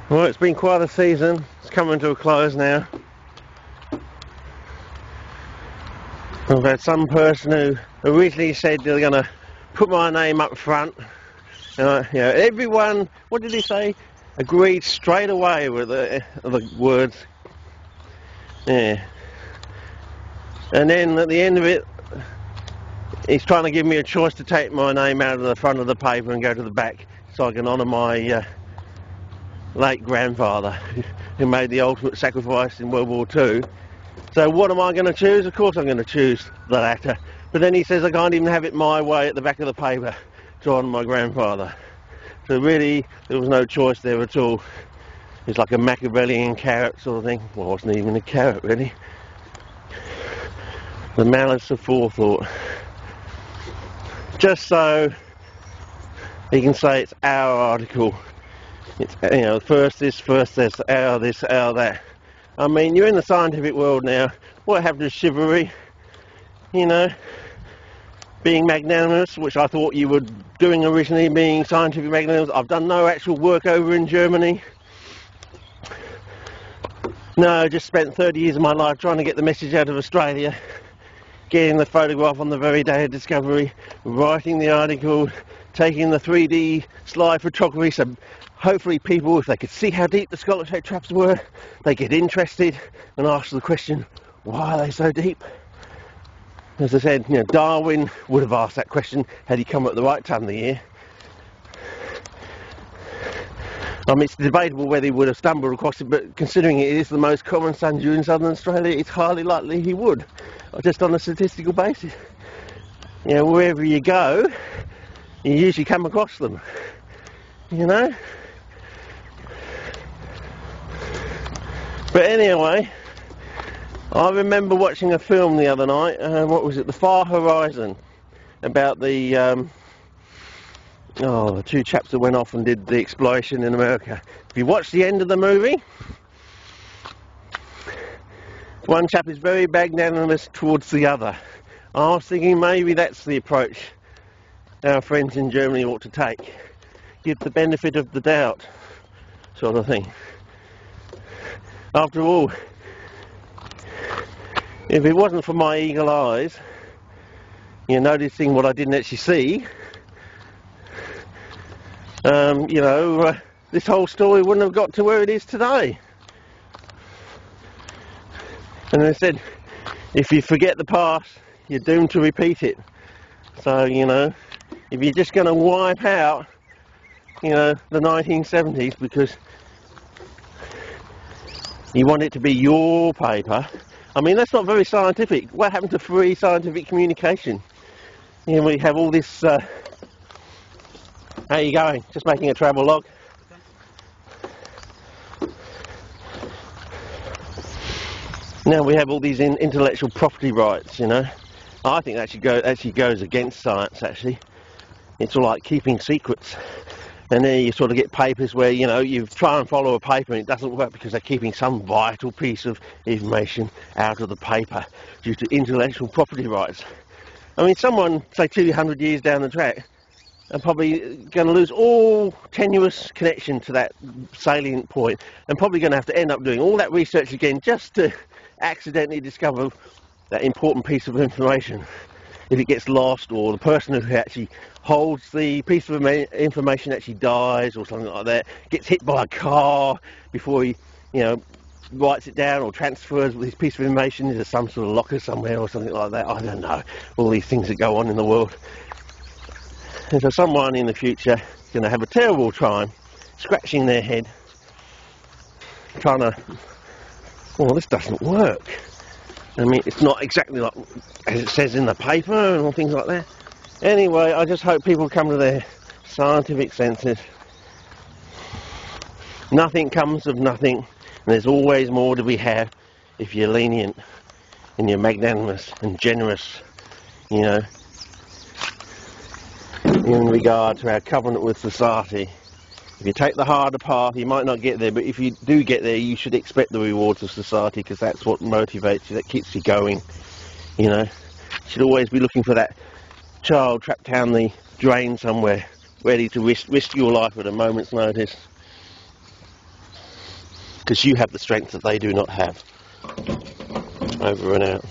Well, it's been quite a season. It's coming to a close now. I've had some person who originally said they're going to put my name up front. And everyone, what did he say? Agreed straight away with the words. Yeah. And then at the end of it, he's trying to give me a choice to take my name out of the front of the paper and go to the back so I can honour my late grandfather who made the ultimate sacrifice in World War II. So what am I going to choose? Of course I'm going to choose the latter. But then he says I can't even have it my way at the back of the paper to honour my grandfather. So really there was no choice there at all. It's like a Machiavellian carrot sort of thing. Well, it wasn't even a carrot really. The malice of forethought. Just so he can say it's our article. It's, first this, our this, our that. I mean, you're in the scientific world now. What happened to chivalry? Being magnanimous, which I thought you were doing originally, being scientific magnanimous. I've done no actual work over in Germany. No, just spent 30 years of my life trying to get the message out of Australia, getting the photograph on the very day of discovery, writing the article, taking the 3D slide photography, so hopefully people, if they could see how deep the scallop-shaped traps were, they get interested and ask the question, why are they so deep? As I said, Darwin would have asked that question had he come at the right time of the year. I mean, it's debatable whether he would have stumbled across it, but considering it is the most common sundew in southern Australia, it's highly likely he would, just on a statistical basis. Wherever you go, you usually come across them, But anyway, I remember watching a film the other night, what was it, The Far Horizon, about the two chaps that went off and did the exploration in America. If you watch the end of the movie, one chap is very magnanimous towards the other. I was thinking maybe that's the approach our friends in Germany ought to take. Give the benefit of the doubt, sort of thing. After all, if it wasn't for my eagle eyes, noticing what I didn't actually see, this whole story wouldn't have got to where it is today. And they said, if you forget the past, you're doomed to repeat it. So, if you're just going to wipe out, the 1970s because you want it to be your paper, I mean, that's not very scientific. What happened to free scientific communication? We have all this... how are you going? Just making a travel log? Now we have all these intellectual property rights, I think that actually goes against science, actually. It's all like keeping secrets. And then you sort of get papers where, you try and follow a paper and it doesn't work because they're keeping some vital piece of information out of the paper due to intellectual property rights. I mean, someone, say 200 years down the track, are probably going to lose all tenuous connection to that salient point and probably going to have to end up doing all that research again just to accidentally discover that important piece of information. If it gets lost, or the person who actually holds the piece of information actually dies or something like that, gets hit by a car before he, writes it down or transfers this piece of information into some sort of locker somewhere or something like that. I don't know. All these things that go on in the world. And so someone in the future is going to have a terrible time scratching their head, trying to, this doesn't work. I mean, it's not exactly like as it says in the paper and all things like that. Anyway, I just hope people come to their scientific senses. Nothing comes of nothing, and there's always more to be had if you're lenient and you're magnanimous and generous, in regard to our covenant with society. If you take the harder path, you might not get there, but if you do get there, you should expect the rewards of society, because that's what motivates you, that keeps you going. You should always be looking for that child trapped down the drain somewhere, ready to risk your life at a moment's notice. because you have the strength that they do not have. Over and out.